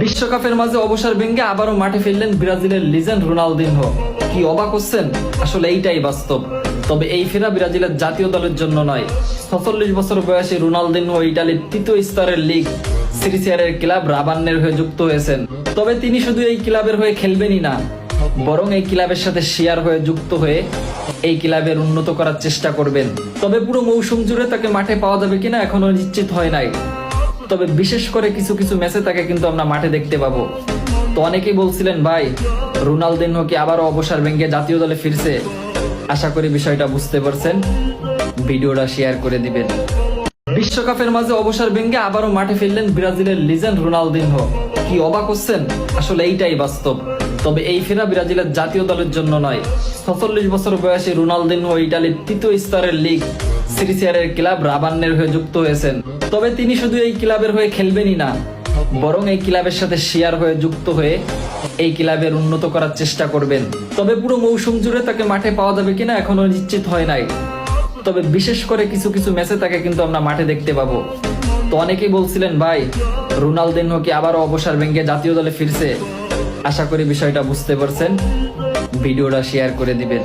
বিশ্বকাপের মাঝে অবসর ভেঙে আবারও মাঠে ফিরলেন ব্রাজিলের লিজেন্ড রোনালদিনহো। কি অবাক হচ্ছেন? আসলে এইটাই বাস্তব। তবে এই ফেরা ব্রাজিলের জাতীয় দলের জন্য নয়। 46 বছর বয়সী রোনালদিনহো ইতালির তৃতীয় স্তরের লিগ সিরিসিয়ারের ক্লাব রাবান্নের হয়ে যুক্ত হয়েছেন। তবে তিনি শুধু এই ক্লাবের হয়ে খেলবেনই না, বরং এই ক্লাবের সাথে শেয়ার হয়ে যুক্ত হয়ে এই ক্লাবের উন্নত করার চেষ্টা করবেন। তবে পুরো মৌসুম জুড়ে তাকে মাঠে পাওয়া যাবে কিনা এখনো নিশ্চিত হয় নাই। তবে বিশেষ করে কিছু কিছু ম্যাচে তাকে কিন্তু আমরা মাঠে দেখতে পাবো। তো অনেকেই বলছিলেন, ভাই রোনালদিনহো কি আবারও অবসর ভেঙে জাতীয় দলে ফিরছে? আশা করি বিষয়টা বুঝতে পারছেন, ভিডিওটা শেয়ার করে দিবেন। বিশ্বকাপের মাঝে অবসর ভেঙে আবারও মাঠে ফিরলেন ব্রাজিলের লিজেন্ড রোনালদিনহো। কি অবাক হচ্ছেন? আসলে এইটাই বাস্তব। তবে এই ফেরা ব্রাজিলের জাতীয় দলের জন্য নয়। 46 বছর বয়সী রোনালদিনহো ইতালির তৃতীয় স্তরের লিগ সিরিসিয়ারের ক্লাব রাবান্নের হয়ে যুক্ত হয়েছেন। তবে তিনি শুধু এই ক্লাবের হয়ে খেলবেনই না, বরং এই ক্লাবের সাথে শেয়ার হয়ে যুক্ত হয়ে এই ক্লাবের উন্নত করার চেষ্টা করবেন। তবে পুরো মৌসুম জুড়ে তাকে মাঠে পাওয়া যাবে কিনা এখনো নিশ্চিত হয় নাই। তবে বিশেষ করে কিছু কিছু ম্যাচে তাকে কিন্তু আমরা মাঠে দেখতে পাবো। তো অনেকেই বলছিলেন, ভাই রোনালদিনহো কি আবারও অবসর ভেঙে জাতীয় দলে ফিরছে? আশা করি বিষয়টা বুঝতে পারছেন, ভিডিওটা শেয়ার করে দিবেন।